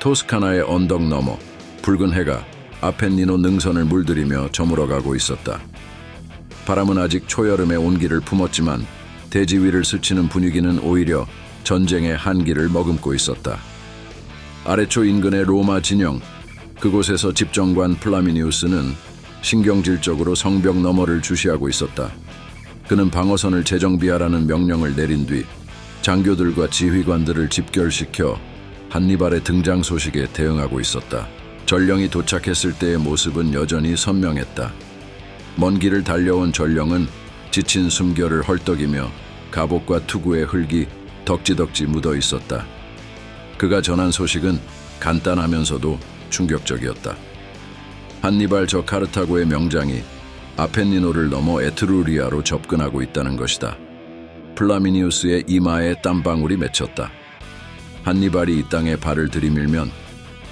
토스카나의 언덕 너머 붉은 해가 아펜니노 능선을 물들이며 저물어가고 있었다. 바람은 아직 초여름의 온기를 품었지만 대지 위를 스치는 분위기는 오히려 전쟁의 한기를 머금고 있었다. 아레초 인근의 로마 진영, 그곳에서 집정관 플라미니우스는 신경질적으로 성벽 너머를 주시하고 있었다. 그는 방어선을 재정비하라는 명령을 내린 뒤 장교들과 지휘관들을 집결시켜 한니발의 등장 소식에 대응하고 있었다. 전령이 도착했을 때의 모습은 여전히 선명했다. 먼 길을 달려온 전령은 지친 숨결을 헐떡이며 갑옷과 투구의 흙이 덕지덕지 묻어 있었다. 그가 전한 소식은 간단하면서도 충격적이었다. 한니발 저 카르타고의 명장이 아펜니노를 넘어 에트루리아로 접근하고 있다는 것이다. 플라미니우스의 이마에 땀방울이 맺혔다. 한니발이 이 땅에 발을 들이밀면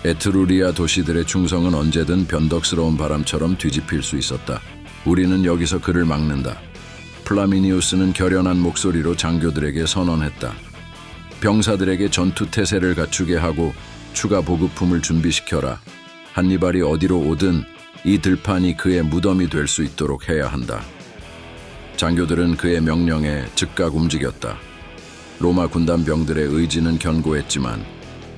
에트루리아 도시들의 충성은 언제든 변덕스러운 바람처럼 뒤집힐 수 있었다. 우리는 여기서 그를 막는다. 플라미니우스는 결연한 목소리로 장교들에게 선언했다. 병사들에게 전투 태세를 갖추게 하고 추가 보급품을 준비시켜라. 한니발이 어디로 오든 이 들판이 그의 무덤이 될 수 있도록 해야 한다. 장교들은 그의 명령에 즉각 움직였다. 로마 군단병들의 의지는 견고했지만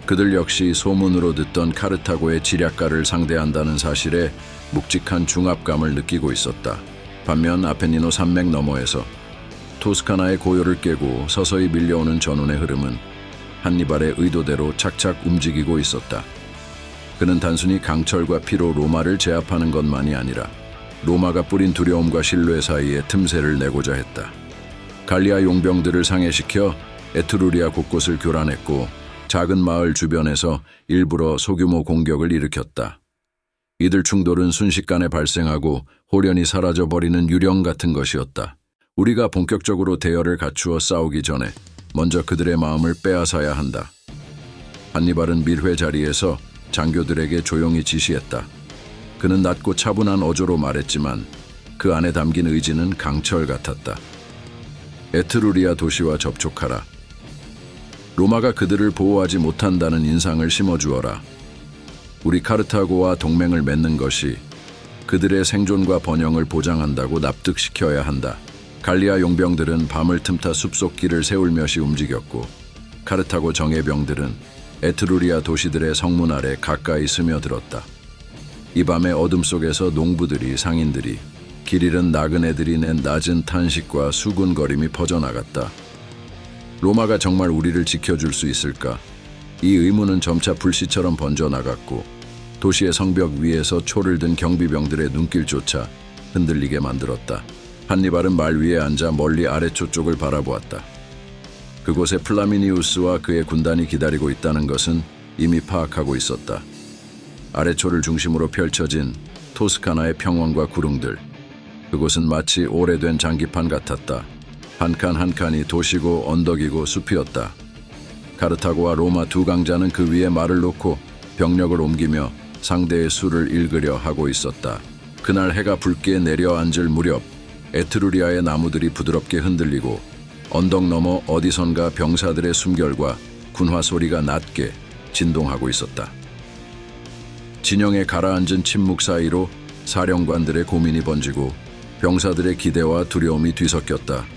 그들 역시 소문으로 듣던 카르타고의 지략가를 상대한다는 사실에 묵직한 중압감을 느끼고 있었다. 반면 아펜니노 산맥 너머에서 토스카나의 고요를 깨고 서서히 밀려오는 전운의 흐름은 한니발의 의도대로 착착 움직이고 있었다. 그는 단순히 강철과 피로 로마를 제압하는 것만이 아니라 로마가 뿌린 두려움과 신뢰 사이에 틈새를 내고자 했다. 갈리아 용병들을 상해시켜 에트루리아 곳곳을 교란했고 작은 마을 주변에서 일부러 소규모 공격을 일으켰다. 이들 충돌은 순식간에 발생하고 호련히 사라져버리는 유령 같은 것이었다. 우리가 본격적으로 대열을 갖추어 싸우기 전에 먼저 그들의 마음을 빼앗아야 한다. 한니발은 밀회 자리에서 장교들에게 조용히 지시했다. 그는 낮고 차분한 어조로 말했지만 그 안에 담긴 의지는 강철 같았다. 에트루리아 도시와 접촉하라. 로마가 그들을 보호하지 못한다는 인상을 심어주어라. 우리 카르타고와 동맹을 맺는 것이 그들의 생존과 번영을 보장한다고 납득시켜야 한다. 갈리아 용병들은 밤을 틈타 숲속 길을 세울며시 움직였고 카르타고 정예병들은 에트루리아 도시들의 성문 아래 가까이 스며들었다. 이 밤의 어둠 속에서 농부들이 상인들이 길 잃은 나그네들이 낸 낮은 탄식과 수군거림이 퍼져나갔다. 로마가 정말 우리를 지켜줄 수 있을까? 이 의문은 점차 불씨처럼 번져나갔고 도시의 성벽 위에서 초를 든 경비병들의 눈길조차 흔들리게 만들었다. 한니발은 말 위에 앉아 멀리 아래초 쪽을 바라보았다. 그곳에 플라미니우스와 그의 군단이 기다리고 있다는 것은 이미 파악하고 있었다. 아래초를 중심으로 펼쳐진 토스카나의 평원과 구릉들. 그곳은 마치 오래된 장기판 같았다. 한 칸 한 칸이 도시고 언덕이고 숲이었다. 카르타고와 로마 두 강자는 그 위에 말을 놓고 병력을 옮기며 상대의 수를 읽으려 하고 있었다. 그날 해가 붉게 내려앉을 무렵 에트루리아의 나무들이 부드럽게 흔들리고 언덕 너머 어디선가 병사들의 숨결과 군화 소리가 낮게 진동하고 있었다. 진영에 가라앉은 침묵 사이로 사령관들의 고민이 번지고 병사들의 기대와 두려움이 뒤섞였다.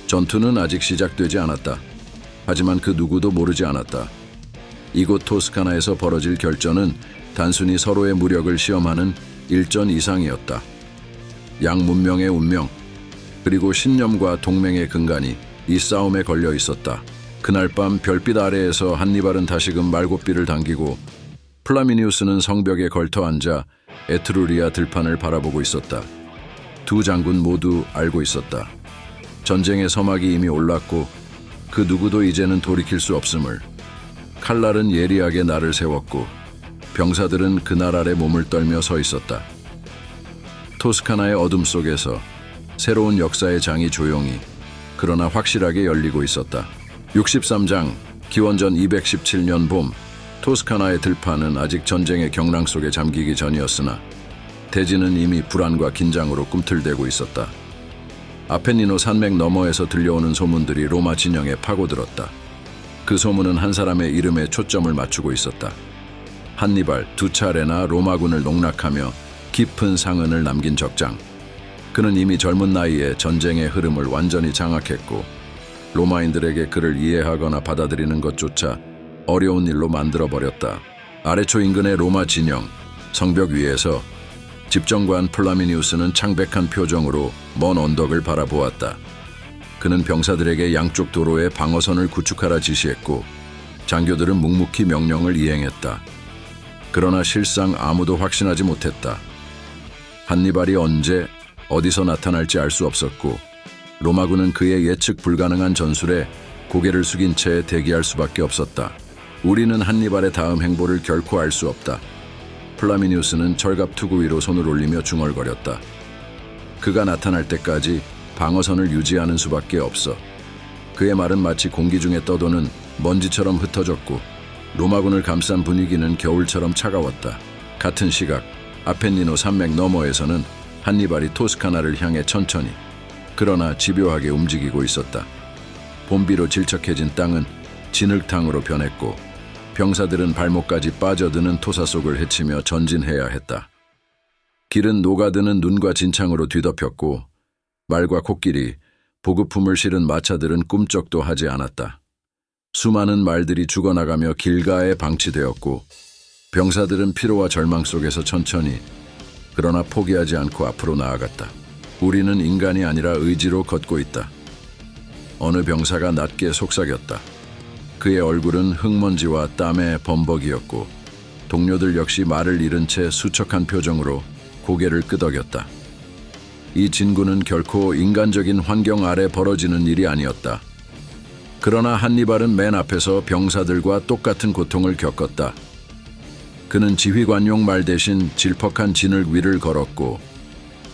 전투는 아직 시작되지 않았다. 하지만 그 누구도 모르지 않았다. 이곳 토스카나에서 벌어질 결전은 단순히 서로의 무력을 시험하는 일전 이상이었다. 양 문명의 운명, 그리고 신념과 동맹의 근간이 이 싸움에 걸려 있었다. 그날 밤 별빛 아래에서 한니발은 다시금 말고삐를 당기고 플라미니우스는 성벽에 걸터 앉아 에트루리아 들판을 바라보고 있었다. 두 장군 모두 알고 있었다. 전쟁의 서막이 이미 올랐고 그 누구도 이제는 돌이킬 수 없음을. 칼날은 예리하게 날을 세웠고 병사들은 그날 아래 몸을 떨며 서 있었다. 토스카나의 어둠 속에서 새로운 역사의 장이 조용히 그러나 확실하게 열리고 있었다. 63장 기원전 217년 봄 토스카나의 들판은 아직 전쟁의 경랑 속에 잠기기 전이었으나 대지는 이미 불안과 긴장으로 꿈틀대고 있었다. 아펜니노 산맥 너머에서 들려오는 소문들이 로마 진영에 파고들었다. 그 소문은 한 사람의 이름에 초점을 맞추고 있었다. 한니발 2차례나 로마군을 농락하며 깊은 상흔을 남긴 적장. 그는 이미 젊은 나이에 전쟁의 흐름을 완전히 장악했고 로마인들에게 그를 이해하거나 받아들이는 것조차 어려운 일로 만들어버렸다. 아레초 인근의 로마 진영, 성벽 위에서 집정관 플라미니우스는 창백한 표정으로 먼 언덕을 바라보았다. 그는 병사들에게 양쪽 도로에 방어선을 구축하라 지시했고 장교들은 묵묵히 명령을 이행했다. 그러나 실상 아무도 확신하지 못했다. 한니발이 언제 어디서 나타날지 알 수 없었고 로마군은 그의 예측 불가능한 전술에 고개를 숙인 채 대기할 수밖에 없었다. 우리는 한니발의 다음 행보를 결코 알 수 없다. 플라미니우스는 철갑 투구 위로 손을 올리며 중얼거렸다. 그가 나타날 때까지 방어선을 유지하는 수밖에 없어. 그의 말은 마치 공기 중에 떠도는 먼지처럼 흩어졌고 로마군을 감싼 분위기는 겨울처럼 차가웠다. 같은 시각 아펜니노 산맥 너머에서는 한니발이 토스카나를 향해 천천히 그러나 집요하게 움직이고 있었다. 봄비로 질척해진 땅은 진흙탕으로 변했고 병사들은 발목까지 빠져드는 토사 속을 헤치며 전진해야 했다. 길은 녹아드는 눈과 진창으로 뒤덮였고 말과 코끼리, 보급품을 실은 마차들은 꿈쩍도 하지 않았다. 수많은 말들이 죽어나가며 길가에 방치되었고 병사들은 피로와 절망 속에서 천천히 그러나 포기하지 않고 앞으로 나아갔다. 우리는 인간이 아니라 의지로 걷고 있다. 어느 병사가 낮게 속삭였다. 그의 얼굴은 흙먼지와 땀의 범벅이었고 동료들 역시 말을 잃은 채 수척한 표정으로 고개를 끄덕였다. 이 진군은 결코 인간적인 환경 아래 벌어지는 일이 아니었다. 그러나 한니발은 맨 앞에서 병사들과 똑같은 고통을 겪었다. 그는 지휘관용 말 대신 질퍽한 진흙 위를 걸었고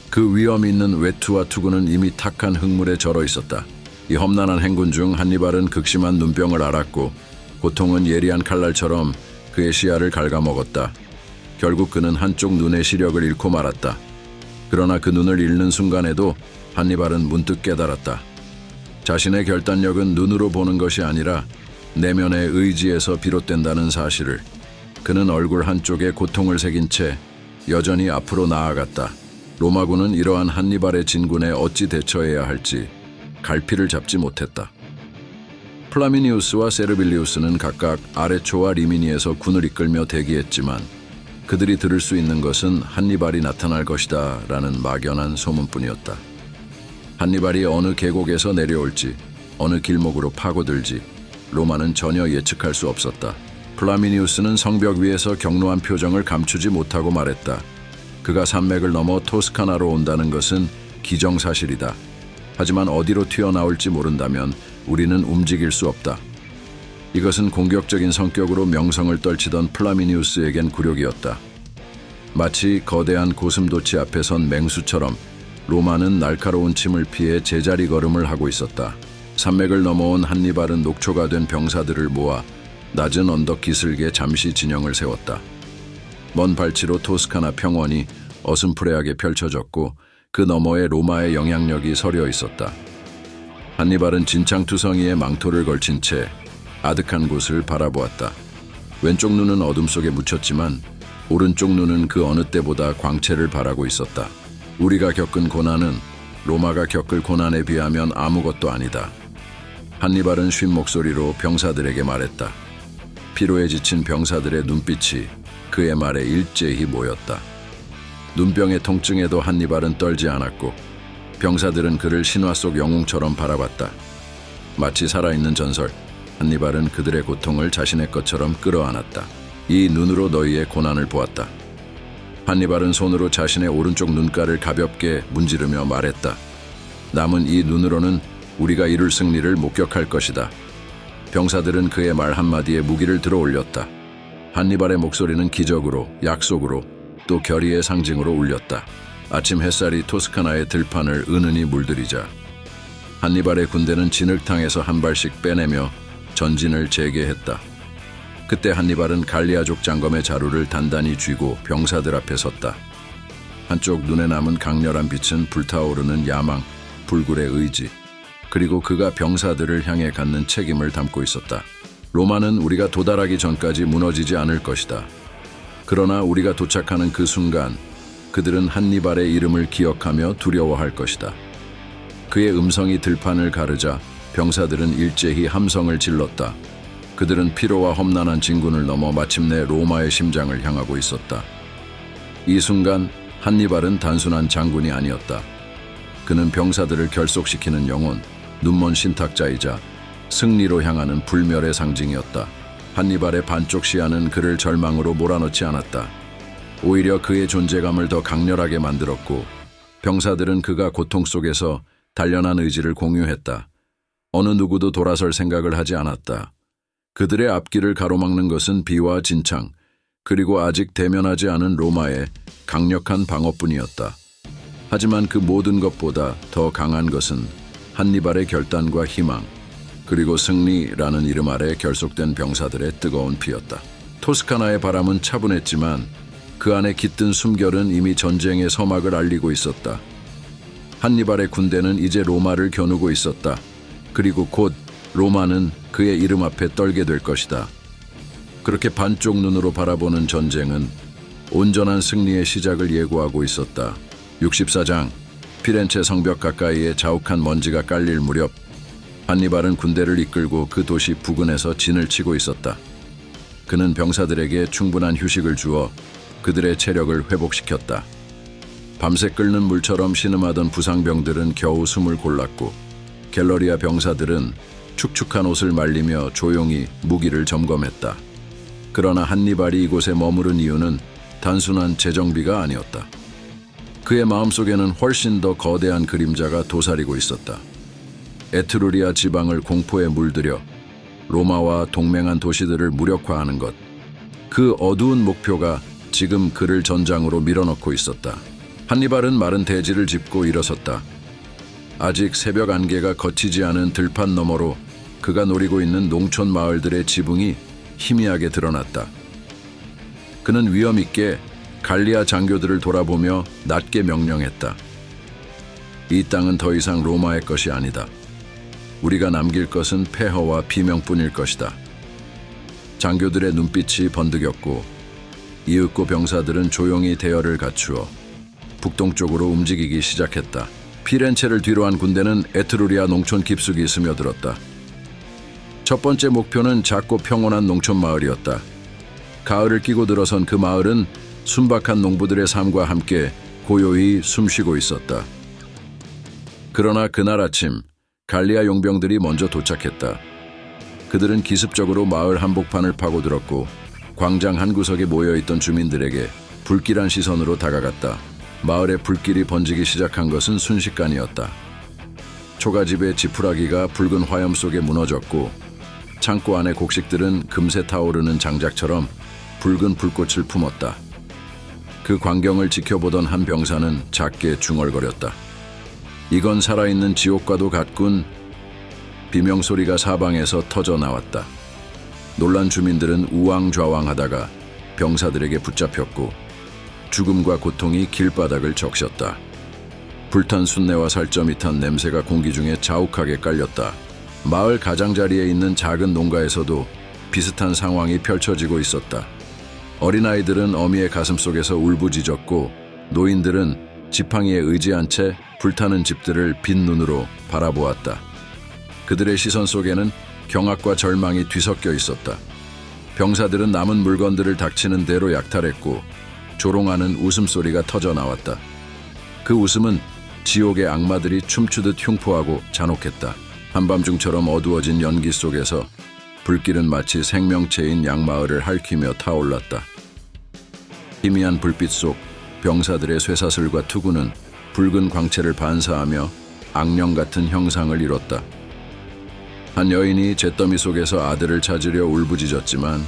그 위험 있는 외투와 투구는 이미 탁한 흙물에 절어 있었다. 이 험난한 행군 중 한니발은 극심한 눈병을 앓았고 고통은 예리한 칼날처럼 그의 시야를 갉아먹었다. 결국 그는 한쪽 눈의 시력을 잃고 말았다. 그러나 그 눈을 잃는 순간에도 한니발은 문득 깨달았다. 자신의 결단력은 눈으로 보는 것이 아니라 내면의 의지에서 비롯된다는 사실을. 그는 얼굴 한쪽에 고통을 새긴 채 여전히 앞으로 나아갔다. 로마군은 이러한 한니발의 진군에 어찌 대처해야 할지 갈피를 잡지 못했다. 플라미니우스와 세르빌리우스는 각각 아레초와 리미니에서 군을 이끌며 대기했지만 그들이 들을 수 있는 것은 한니발이 나타날 것이다 라는 막연한 소문뿐이었다. 한니발이 어느 계곡에서 내려올지, 어느 길목으로 파고들지 로마는 전혀 예측할 수 없었다. 플라미니우스는 성벽 위에서 격노한 표정을 감추지 못하고 말했다. 그가 산맥을 넘어 토스카나로 온다는 것은 기정사실이다. 하지만 어디로 튀어나올지 모른다면 우리는 움직일 수 없다. 이것은 공격적인 성격으로 명성을 떨치던 플라미니우스에겐 굴욕이었다. 마치 거대한 고슴도치 앞에 선 맹수처럼 로마는 날카로운 침을 피해 제자리 걸음을 하고 있었다. 산맥을 넘어온 한니발은 녹초가 된 병사들을 모아 낮은 언덕 기슭에 잠시 진영을 세웠다. 먼 발치로 토스카나 평원이 어슴푸레하게 펼쳐졌고 그 너머에 로마의 영향력이 서려 있었다. 한니발은 진창투성이에 망토를 걸친 채 아득한 곳을 바라보았다. 왼쪽 눈은 어둠 속에 묻혔지만 오른쪽 눈은 그 어느 때보다 광채를 발하고 있었다. 우리가 겪은 고난은 로마가 겪을 고난에 비하면 아무것도 아니다. 한니발은 쉰 목소리로 병사들에게 말했다. 피로에 지친 병사들의 눈빛이 그의 말에 일제히 모였다. 눈병의 통증에도 한니발은 떨지 않았고 병사들은 그를 신화 속 영웅처럼 바라봤다. 마치 살아있는 전설, 한니발은 그들의 고통을 자신의 것처럼 끌어안았다. 이 눈으로 너희의 고난을 보았다. 한니발은 손으로 자신의 오른쪽 눈가를 가볍게 문지르며 말했다. 남은 이 눈으로는 우리가 이룰 승리를 목격할 것이다. 병사들은 그의 말 한마디에 무기를 들어 올렸다. 한니발의 목소리는 기적으로, 약속으로, 또 결의의 상징으로 울렸다. 아침 햇살이 토스카나의 들판을 은은히 물들이자 한니발의 군대는 진흙탕에서 한 발씩 빼내며 전진을 재개했다. 그때 한니발은 갈리아족 장검의 자루를 단단히 쥐고 병사들 앞에 섰다. 한쪽 눈에 남은 강렬한 빛은 불타오르는 야망, 불굴의 의지, 그리고 그가 병사들을 향해 갖는 책임을 담고 있었다. 로마는 우리가 도달하기 전까지 무너지지 않을 것이다. 그러나 우리가 도착하는 그 순간 그들은 한니발의 이름을 기억하며 두려워할 것이다. 그의 음성이 들판을 가르자 병사들은 일제히 함성을 질렀다. 그들은 피로와 험난한 진군을 넘어 마침내 로마의 심장을 향하고 있었다. 이 순간 한니발은 단순한 장군이 아니었다. 그는 병사들을 결속시키는 영혼, 눈먼 신탁자이자 승리로 향하는 불멸의 상징이었다. 한니발의 반쪽 시야는 그를 절망으로 몰아넣지 않았다. 오히려 그의 존재감을 더 강렬하게 만들었고 병사들은 그가 고통 속에서 단련한 의지를 공유했다. 어느 누구도 돌아설 생각을 하지 않았다. 그들의 앞길을 가로막는 것은 비와 진창, 그리고 아직 대면하지 않은 로마의 강력한 방어뿐이었다. 하지만 그 모든 것보다 더 강한 것은 한니발의 결단과 희망, 그리고 승리라는 이름 아래 결속된 병사들의 뜨거운 피였다. 토스카나의 바람은 차분했지만 그 안에 깃든 숨결은 이미 전쟁의 서막을 알리고 있었다. 한니발의 군대는 이제 로마를 겨누고 있었다. 그리고 곧 로마는 그의 이름 앞에 떨게 될 것이다. 그렇게 반쪽 눈으로 바라보는 전쟁은 온전한 승리의 시작을 예고하고 있었다. 64장, 피렌체 성벽 가까이에 자욱한 먼지가 깔릴 무렵 한니발은 군대를 이끌고 그 도시 부근에서 진을 치고 있었다. 그는 병사들에게 충분한 휴식을 주어 그들의 체력을 회복시켰다. 밤새 끓는 물처럼 신음하던 부상병들은 겨우 숨을 골랐고 갤러리아 병사들은 축축한 옷을 말리며 조용히 무기를 점검했다. 그러나 한니발이 이곳에 머무른 이유는 단순한 재정비가 아니었다. 그의 마음속에는 훨씬 더 거대한 그림자가 도사리고 있었다. 에트루리아 지방을 공포에 물들여 로마와 동맹한 도시들을 무력화하는 것. 그 어두운 목표가 지금 그를 전장으로 밀어넣고 있었다. 한니발은 마른 대지를 짚고 일어섰다. 아직 새벽 안개가 걷히지 않은 들판 너머로 그가 노리고 있는 농촌 마을들의 지붕이 희미하게 드러났다. 그는 위험 있게 갈리아 장교들을 돌아보며 낮게 명령했다. 이 땅은 더 이상 로마의 것이 아니다. 우리가 남길 것은 폐허와 비명뿐일 것이다. 장교들의 눈빛이 번득였고 이윽고 병사들은 조용히 대열을 갖추어 북동쪽으로 움직이기 시작했다. 피렌체를 뒤로한 군대는 에트루리아 농촌 깊숙이 스며들었다. 첫 번째 목표는 작고 평온한 농촌 마을이었다. 가을을 끼고 들어선 그 마을은 순박한 농부들의 삶과 함께 고요히 숨쉬고 있었다. 그러나 그날 아침 갈리아 용병들이 먼저 도착했다. 그들은 기습적으로 마을 한복판을 파고들었고 광장 한 구석에 모여있던 주민들에게 불길한 시선으로 다가갔다. 마을에 불길이 번지기 시작한 것은 순식간이었다. 초가집의 지푸라기가 붉은 화염 속에 무너졌고 창고 안의 곡식들은 금세 타오르는 장작처럼 붉은 불꽃을 품었다. 그 광경을 지켜보던 한 병사는 작게 중얼거렸다. 이건 살아있는 지옥과도 같군. 비명소리가 사방에서 터져 나왔다. 놀란 주민들은 우왕좌왕하다가 병사들에게 붙잡혔고 죽음과 고통이 길바닥을 적셨다. 불탄 순내와 살점이 탄 냄새가 공기 중에 자욱하게 깔렸다. 마을 가장자리에 있는 작은 농가에서도 비슷한 상황이 펼쳐지고 있었다. 어린아이들은 어미의 가슴속에서 울부짖었고 노인들은 지팡이에 의지한 채 불타는 집들을 빈 눈으로 바라보았다. 그들의 시선 속에는 경악과 절망이 뒤섞여 있었다. 병사들은 남은 물건들을 닥치는 대로 약탈했고 조롱하는 웃음소리가 터져 나왔다. 그 웃음은 지옥의 악마들이 춤추듯 흉포하고 잔혹했다. 한밤중처럼 어두워진 연기 속에서 불길은 마치 생명체인 양마을을 핥히며 타올랐다. 희미한 불빛 속 병사들의 쇠사슬과 투구는 붉은 광채를 반사하며 악령 같은 형상을 이뤘다. 한 여인이 잿더미 속에서 아들을 찾으려 울부짖었지만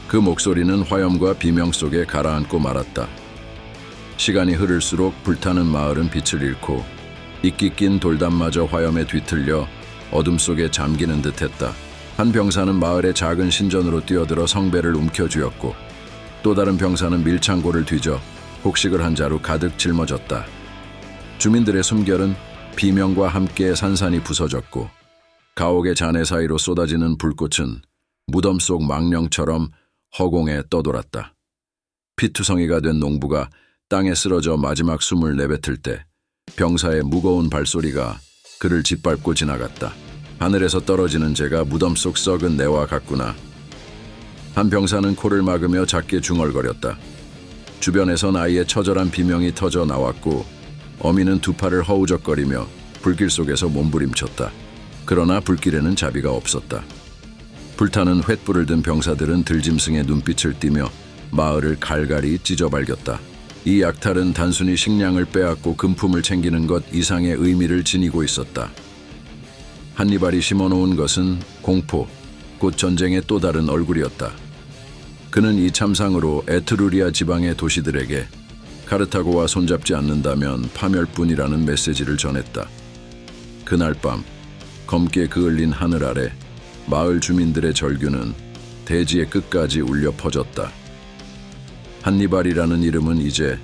그 목소리는 화염과 비명 속에 가라앉고 말았다. 시간이 흐를수록 불타는 마을은 빛을 잃고 이끼 낀 돌담마저 화염에 뒤틀려 어둠 속에 잠기는 듯했다. 한 병사는 마을의 작은 신전으로 뛰어들어 성배를 움켜쥐었고 또 다른 병사는 밀창고를 뒤져 곡식을 한 자루 가득 짊어졌다. 주민들의 숨결은 비명과 함께 산산이 부서졌고 가옥의 잔해 사이로 쏟아지는 불꽃은 무덤 속 망령처럼 허공에 떠돌았다. 피투성이가 된 농부가 땅에 쓰러져 마지막 숨을 내뱉을 때 병사의 무거운 발소리가 그를 짓밟고 지나갔다. 하늘에서 떨어지는 재가 무덤 속 썩은 내와 같구나. 한 병사는 코를 막으며 작게 중얼거렸다. 주변에선 아이의 처절한 비명이 터져 나왔고 어미는 두 팔을 허우적거리며 불길 속에서 몸부림쳤다. 그러나 불길에는 자비가 없었다. 불타는 횃불을 든 병사들은 들짐승의 눈빛을 띠며 마을을 갈갈이 찢어발겼다. 이 약탈은 단순히 식량을 빼앗고 금품을 챙기는 것 이상의 의미를 지니고 있었다. 한니발이 심어놓은 것은 공포, 곧 전쟁의 또 다른 얼굴이었다. 그는 이 참상으로 에트루리아 지방의 도시들에게 카르타고와 손잡지 않는다면 파멸뿐이라는 메시지를 전했다. 그날 밤 검게 그을린 하늘 아래 마을 주민들의 절규는 대지의 끝까지 울려 퍼졌다. 한니발이라는 이름은 이제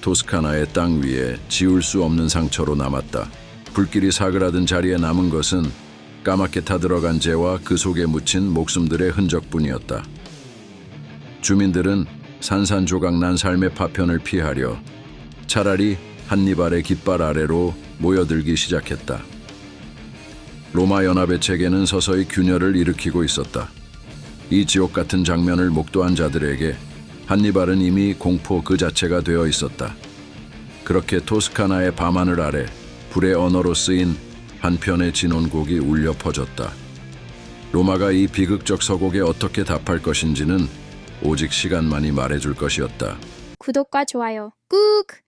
토스카나의 땅 위에 지울 수 없는 상처로 남았다. 불길이 사그라든 자리에 남은 것은 까맣게 타들어간 재와 그 속에 묻힌 목숨들의 흔적뿐이었다. 주민들은 산산조각난 삶의 파편을 피하려 차라리 한니발의 깃발 아래로 모여들기 시작했다. 로마 연합의 체계는 서서히 균열을 일으키고 있었다. 이 지옥 같은 장면을 목도한 자들에게 한니발은 이미 공포 그 자체가 되어 있었다. 그렇게 토스카나의 밤하늘 아래 불의 언어로 쓰인 한 편의 진원곡이 울려 퍼졌다. 로마가 이 비극적 서곡에 어떻게 답할 것인지는 오직 시간만이 말해줄 것이었다. 구독과 좋아요 꾹!